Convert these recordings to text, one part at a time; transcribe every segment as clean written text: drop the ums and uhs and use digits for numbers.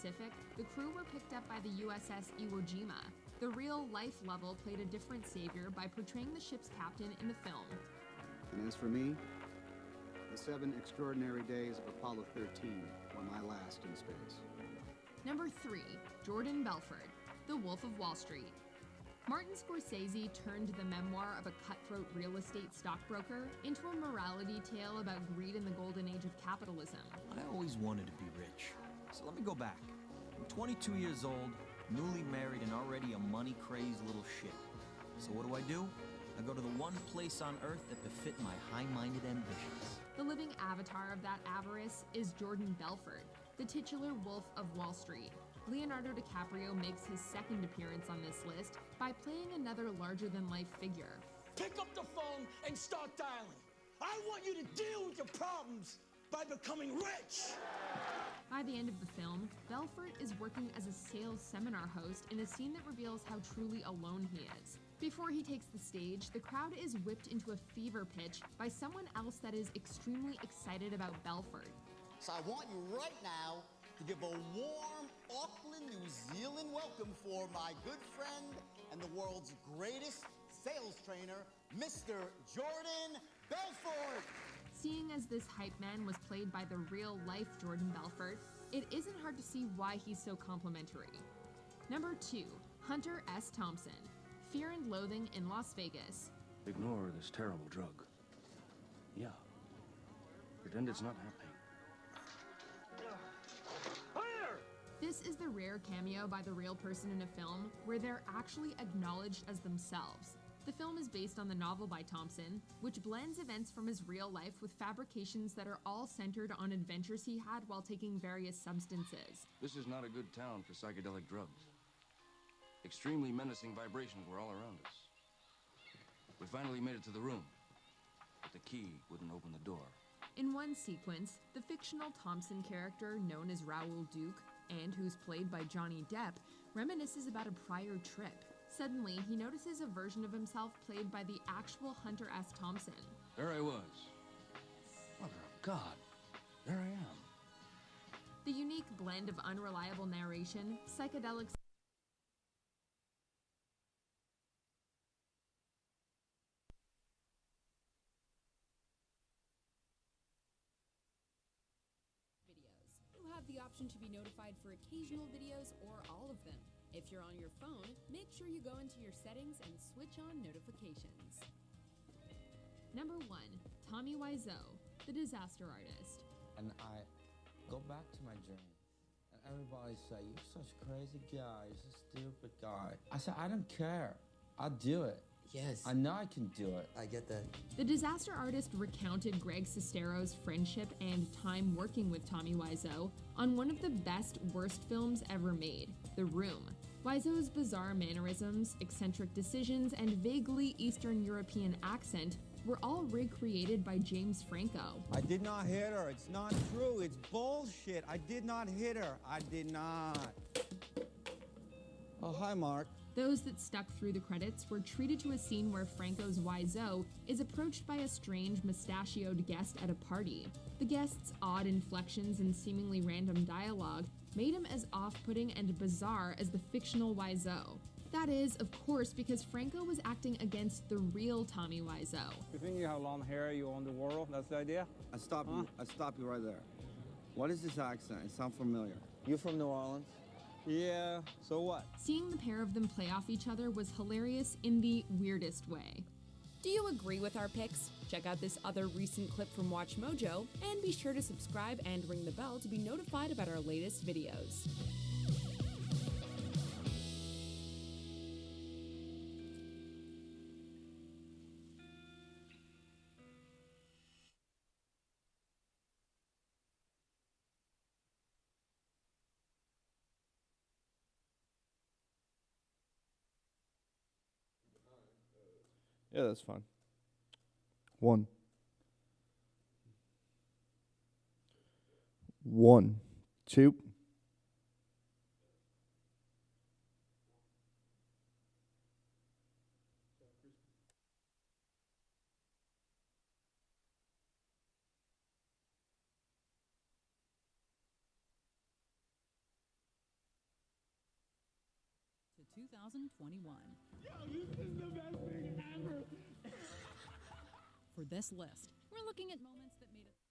Pacific, the crew were picked up by the USS Iwo Jima. The real-life Lovell played a different savior by portraying the ship's captain in the film. And as for me, the 7 extraordinary days of Apollo 13 were my last in space. Number 3, Jordan Belfort, The Wolf of Wall Street. Martin Scorsese turned the memoir of a cutthroat real estate stockbroker into a morality tale about greed in the golden age of capitalism. I always wanted to be rich. So let me go back. I'm 22 years old, newly married, and already a money-crazed little shit. So what do? I go to the one place on Earth that befit my high-minded ambitions. The living avatar of that avarice is Jordan Belfort, the titular Wolf of Wall Street. Leonardo DiCaprio makes his second appearance on this list by playing another larger-than-life figure. Pick up the phone and start dialing. I want you to deal with your problems by becoming rich. By the end of the film, Belfort is working as a sales seminar host in a scene that reveals how truly alone he is. Before he takes the stage, the crowd is whipped into a fever pitch by someone else that is extremely excited about Belfort. So I want you right now to give a warm Auckland, New Zealand welcome for my good friend and the world's greatest sales trainer, Mr. Jordan Belfort. Seeing as this hype man was played by the real-life Jordan Belfort, it isn't hard to see why he's so complimentary. Number 2, Hunter S. Thompson, Fear and Loathing in Las Vegas. Ignore this terrible drug. Yeah. Pretend it's not happening. This is the rare cameo by the real person in a film where they're actually acknowledged as themselves. The film is based on the novel by Thompson, which blends events from his real life with fabrications that are all centered on adventures he had while taking various substances. This is not a good town for psychedelic drugs. Extremely menacing vibrations were all around us. We finally made it to the room, but the key wouldn't open the door. In one sequence, the fictional Thompson character known as Raoul Duke, and who's played by Johnny Depp, reminisces about a prior trip. Suddenly, he notices a version of himself played by the actual Hunter S. Thompson. There I was. Mother of God, there I am. The unique blend of unreliable narration, psychedelic the option to be notified for occasional videos or all of them. If you're on your phone, make sure you go into your settings and switch on notifications. Number 1, Tommy Wiseau, The Disaster Artist. And I go back to my dream, and everybody say, "You're such a crazy guy, you're such a stupid guy." I said, "I don't care. I'll do it." Yes. I know I can do it. I get that. The Disaster Artist recounted Greg Sestero's friendship and time working with Tommy Wiseau on one of the best worst films ever made, The Room. Wiseau's bizarre mannerisms, eccentric decisions, and vaguely Eastern European accent were all recreated by James Franco. I did not hit her. It's not true. It's bullshit. I did not hit her. I did not. Oh, hi, Mark. Those that stuck through the credits were treated to a scene where Franco's Wiseau is approached by a strange mustachioed guest at a party. The guest's odd inflections and seemingly random dialogue made him as off-putting and bizarre as the fictional Wiseau. That is, of course, because Franco was acting against the real Tommy Wiseau. You think you have long hair, you own the world? That's the idea? I stop you right there. What is this accent? It sounds familiar. You from New Orleans? Yeah, so what? Seeing the pair of them play off each other was hilarious in the weirdest way. Do you agree with our picks? Check out this other recent clip from Watch Mojo, and be sure to subscribe and ring the bell to be notified about our latest videos. Yeah, that's fine. 1. 1, 2. 2021. Yo, this is the best thing ever. For this list, we're looking at moments that made us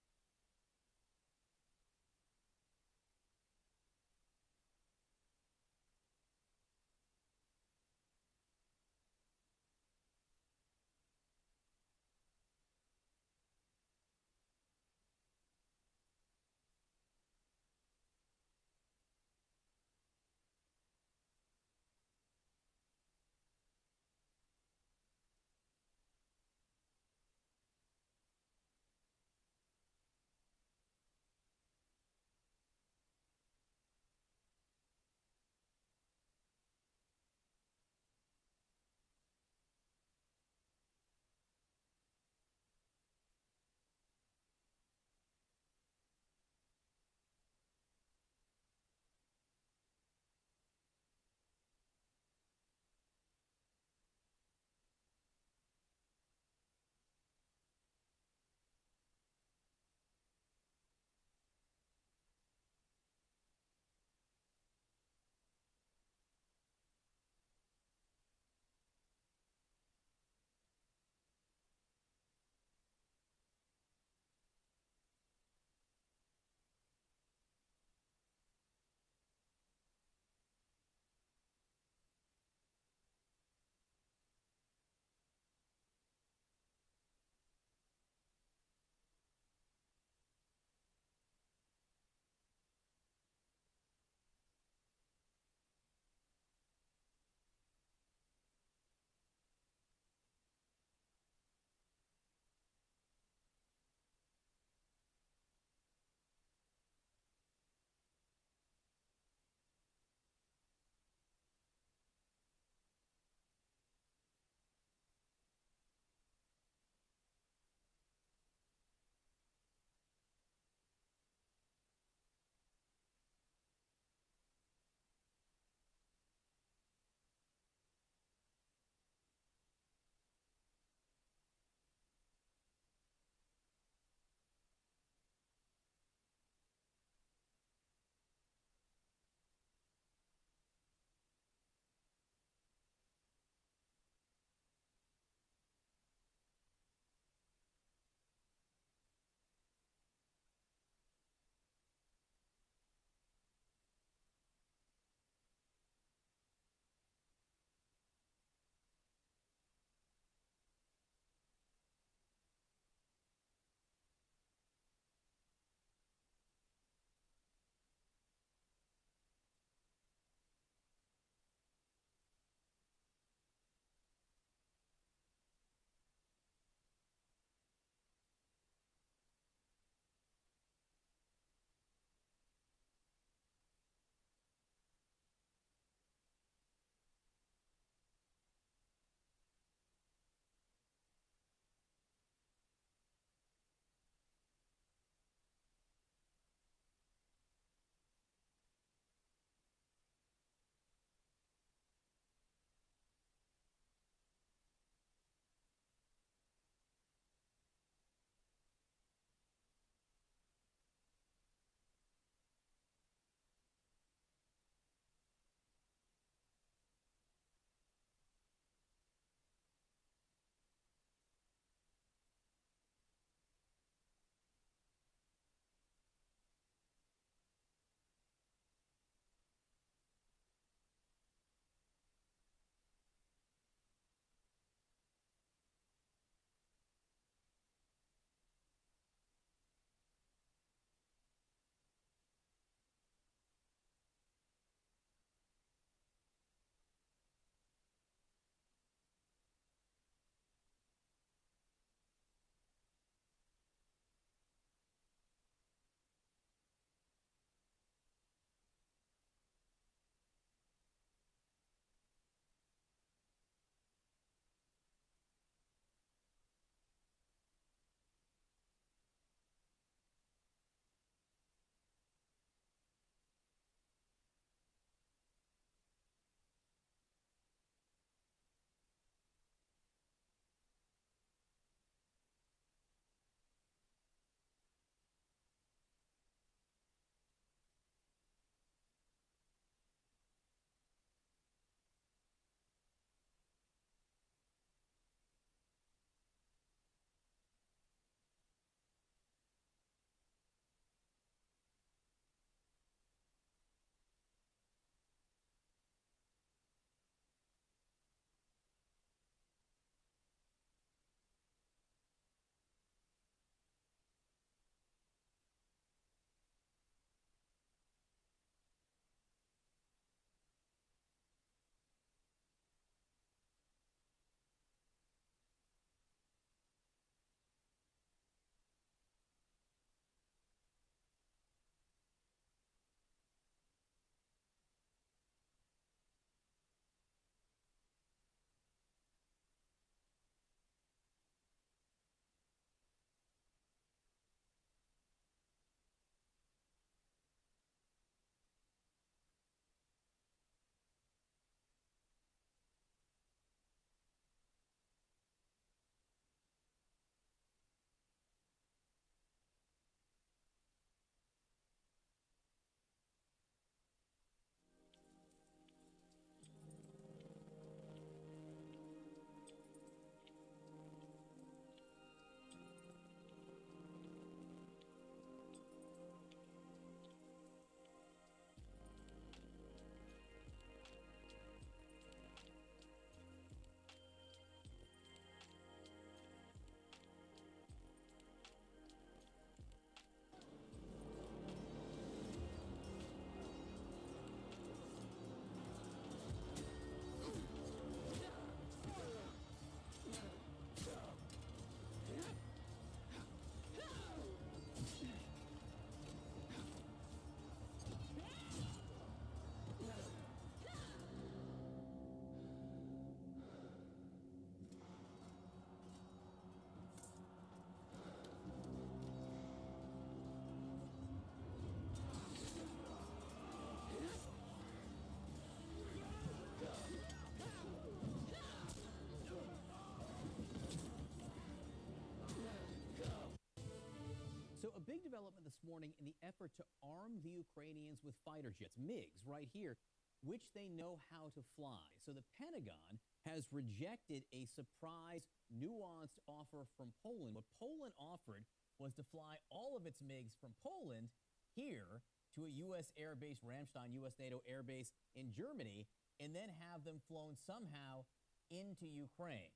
So a big development this morning in the effort to arm the Ukrainians with fighter jets, MiGs, right here, which they know how to fly. So the Pentagon has rejected a surprise, nuanced offer from Poland. What Poland offered was to fly all of its MiGs from Poland here to a U.S. air base, Ramstein, U.S. NATO air base in Germany, and then have them flown somehow into Ukraine.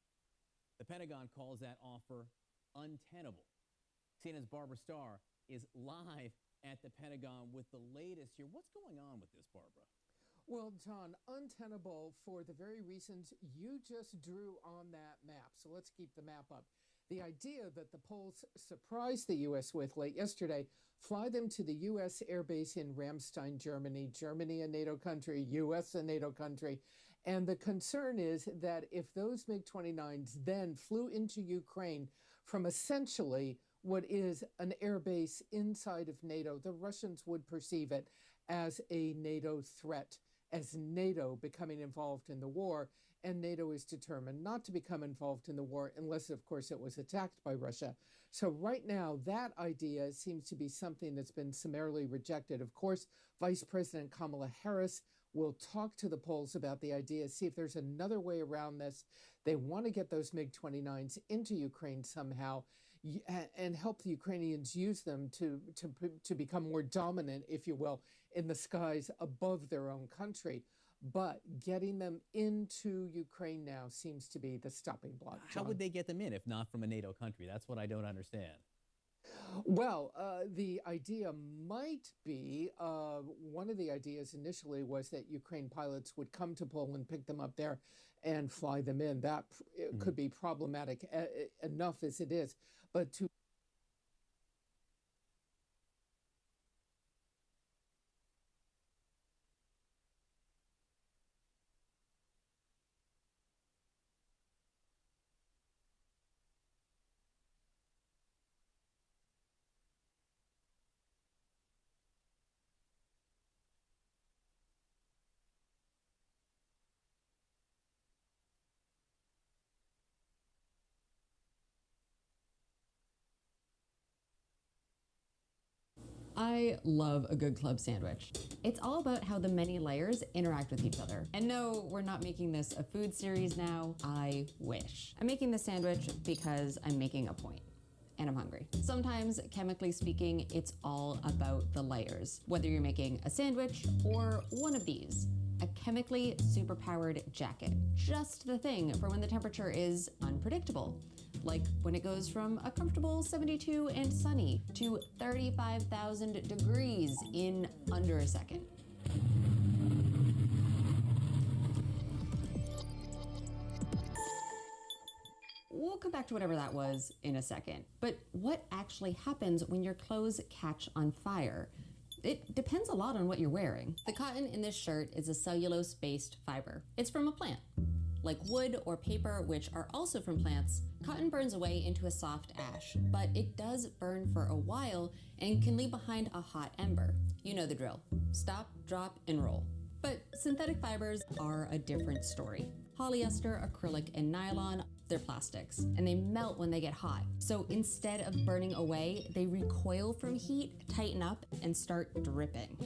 The Pentagon calls that offer untenable. CNN's Barbara Starr is live at the Pentagon with the latest here. What's going on with this, Barbara? Well, John, untenable for the very reasons you just drew on that map. So let's keep the map up. The idea that the Poles surprised the U.S. with late yesterday, fly them to the U.S. air base in Ramstein, Germany, Germany a NATO country, U.S. a NATO country. And the concern is that if those MiG-29s then flew into Ukraine from essentially what is an air base inside of NATO, the Russians would perceive it as a NATO threat, as NATO becoming involved in the war, and NATO is determined not to become involved in the war unless, of course, it was attacked by Russia. So right now, that idea seems to be something that's been summarily rejected. Of course, Vice President Kamala Harris will talk to the Poles about the idea, see if there's another way around this. They want to get those MiG-29s into Ukraine somehow and help the Ukrainians use them to become more dominant, if you will, in the skies above their own country. But getting them into Ukraine now seems to be the stopping block. How would they get them in if not from a NATO country? That's what I don't understand. Well, the idea might be, one of the ideas initially was that Ukraine pilots would come to Poland, pick them up there, and fly them in. That could be problematic enough as it is. But to I love a good club sandwich. It's all about how the many layers interact with each other. And no, we're not making this a food series now. I wish. I'm making this sandwich because I'm making a point. And I'm hungry. Sometimes, chemically speaking, it's all about the layers. Whether you're making a sandwich or one of these, a chemically superpowered jacket. Just the thing for when the temperature is unpredictable. Like when it goes from a comfortable 72 and sunny to 35,000 degrees in under a second. We'll come back to whatever that was in a second. But what actually happens when your clothes catch on fire? It depends a lot on what you're wearing. The cotton in this shirt is a cellulose-based fiber. It's from a plant. Like wood or paper, which are also from plants, cotton burns away into a soft ash, but it does burn for a while and can leave behind a hot ember. You know the drill. Stop, drop, and roll. But synthetic fibers are a different story. Polyester, acrylic, and nylon, they're plastics, and they melt when they get hot. So instead of burning away, they recoil from heat, tighten up, and start dripping.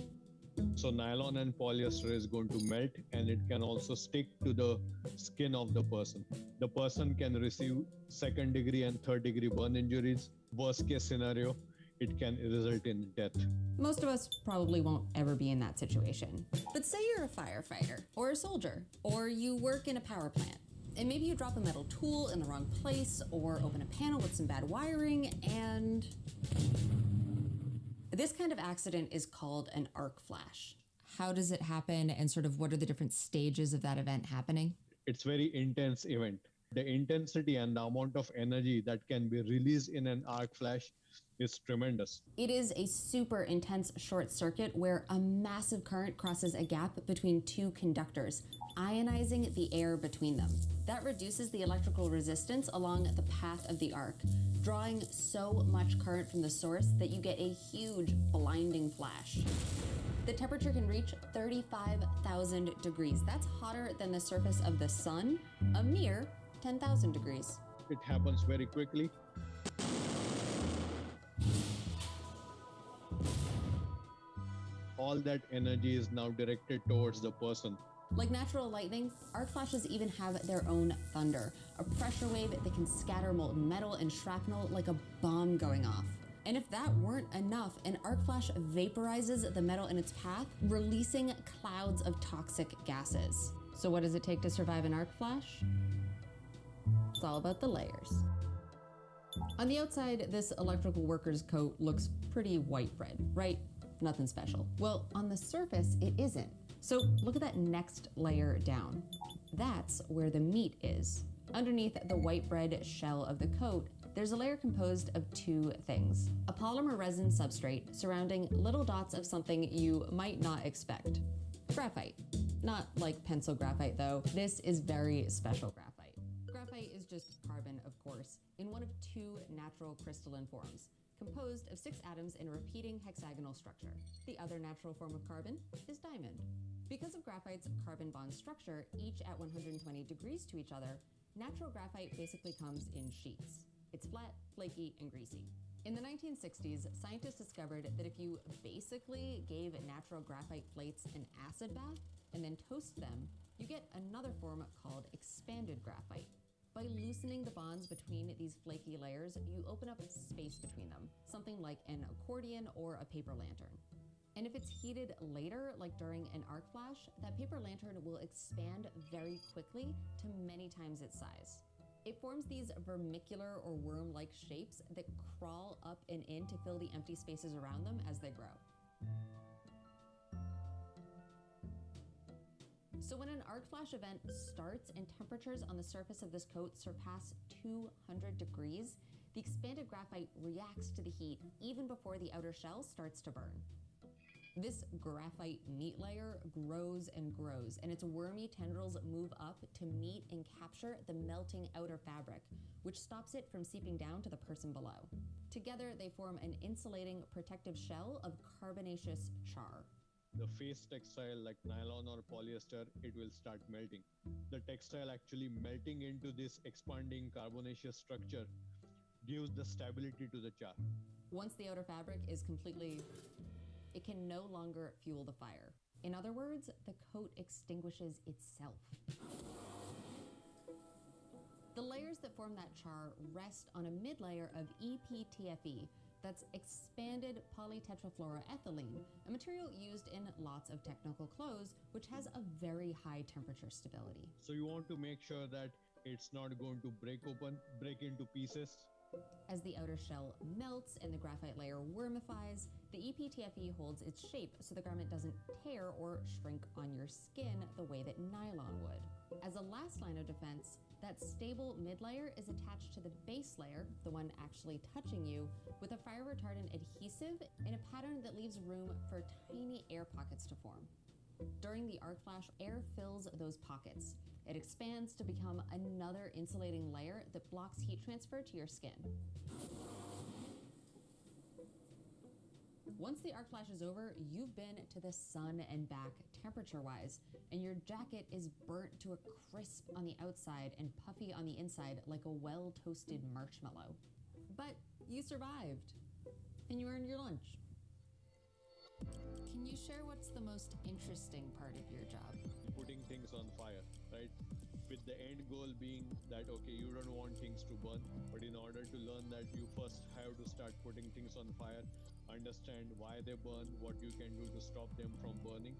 So nylon and polyester is going to melt, and it can also stick to the skin of the person. The person can receive second-degree and third-degree burn injuries. Worst case scenario, it can result in death. Most of us probably won't ever be in that situation. But say you're a firefighter, or a soldier, or you work in a power plant, and maybe you drop a metal tool in the wrong place, or open a panel with some bad wiring, and this kind of accident is called an arc flash. How does it happen, and sort of what are the different stages of that event happening? It's very intense event. The intensity and the amount of energy that can be released in an arc flash is tremendous. It is a super intense short circuit where a massive current crosses a gap between two conductors, ionizing the air between them. That reduces the electrical resistance along the path of the arc, drawing so much current from the source that you get a huge blinding flash. The temperature can reach 35,000 degrees. That's hotter than the surface of the sun, a mere 10,000 degrees. It happens very quickly. all that energy is now directed towards the person. Like natural lightning, arc flashes even have their own thunder, a pressure wave that can scatter molten metal and shrapnel like a bomb going off. And if that weren't enough, an arc flash vaporizes the metal in its path, releasing clouds of toxic gases. So what does it take to survive an arc flash? It's all about the layers. On the outside, this electrical worker's coat looks pretty white bread, right? Nothing special. Well, on the surface, it isn't. So look at that next layer down. That's where the meat is. Underneath the white bread shell of the coat, there's a layer composed of two things. A polymer resin substrate surrounding little dots of something you might not expect. Graphite. Not like pencil graphite though. This is very special graphite. Graphite is just carbon, of course, in one of two natural crystalline forms, composed of 6 atoms in a repeating hexagonal structure. The other natural form of carbon is diamond. Because of graphite's carbon bond structure, each at 120 degrees to each other, natural graphite basically comes in sheets. It's flat, flaky, and greasy. In the 1960s, scientists discovered that if you basically gave natural graphite plates an acid bath and then toast them, you get another form called expanded graphite. By loosening the bonds between these flaky layers, you open up space between them, something like an accordion or a paper lantern. And if it's heated later, like during an arc flash, that paper lantern will expand very quickly to many times its size. It forms these vermicular or worm-like shapes that crawl up and in to fill the empty spaces around them as they grow. So when an arc flash event starts and temperatures on the surface of this coat surpass 200 degrees, the expanded graphite reacts to the heat even before the outer shell starts to burn. This graphite meat layer grows and grows, and its wormy tendrils move up to meet and capture the melting outer fabric, which stops it from seeping down to the person below. Together, they form an insulating protective shell of carbonaceous char. The face textile like nylon or polyester, it will start melting. The textile actually melting into this expanding carbonaceous structure gives the stability to the char. Once the outer fabric is completely, it can no longer fuel the fire. In other words, the coat extinguishes itself. The layers that form that char rest on a mid-layer of EPTFE, that's expanded polytetrafluoroethylene, a material used in lots of technical clothes, which has a very high temperature stability. So you want to make sure that it's not going to break into pieces. As the outer shell melts and the graphite layer wormifies, the EPTFE holds its shape so the garment doesn't tear or shrink on your skin the way that nylon would. As a last line of defense, that stable mid-layer is attached to the base layer, the one actually touching you, with a fire retardant adhesive in a pattern that leaves room for tiny air pockets to form. During the arc flash, air fills those pockets. It expands to become another insulating layer that blocks heat transfer to your skin. Once the arc flash is over, you've been to the sun and back temperature-wise, and your jacket is burnt to a crisp on the outside and puffy on the inside like a well-toasted marshmallow. But you survived, and you earned your lunch. Can you share what's the most interesting part of your job? Putting things on fire, right? With the end goal being that, okay, you don't want things to burn, but in order to learn that, you first have to start putting things on fire, understand why they burn, what you can do to stop them from burning.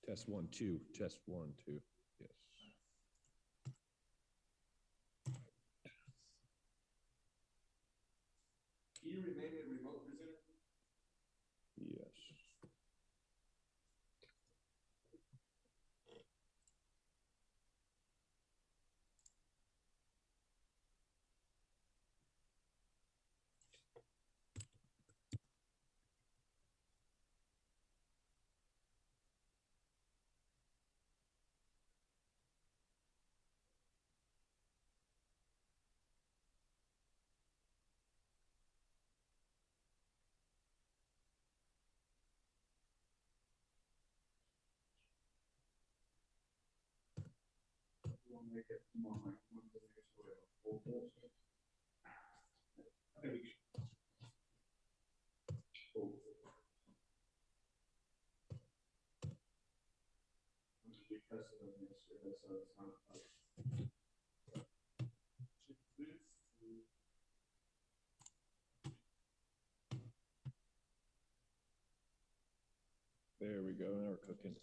Test 1, 2. Test 1, 2. Yes. Can you rename it remote presenter? Yes. You want to make it more like one of the next full bullshit. I think we should. Full. We tested them yesterday, so it's not like. There we go. Now we're cooking.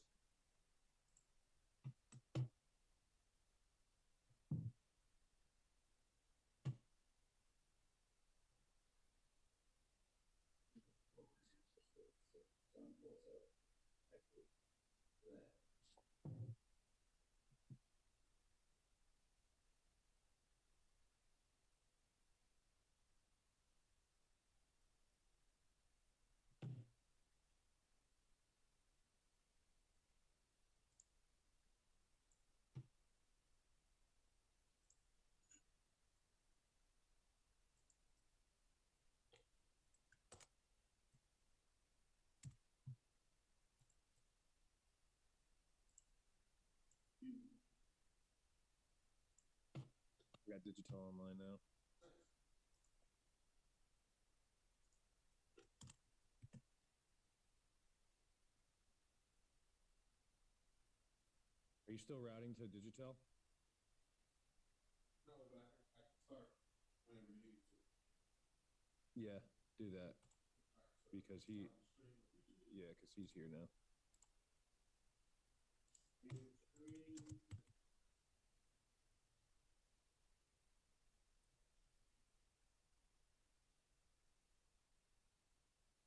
We got digital online now. Are you still routing to Digital? No, but I can start whenever you need to. Yeah, do that. Because he's here now. Stream.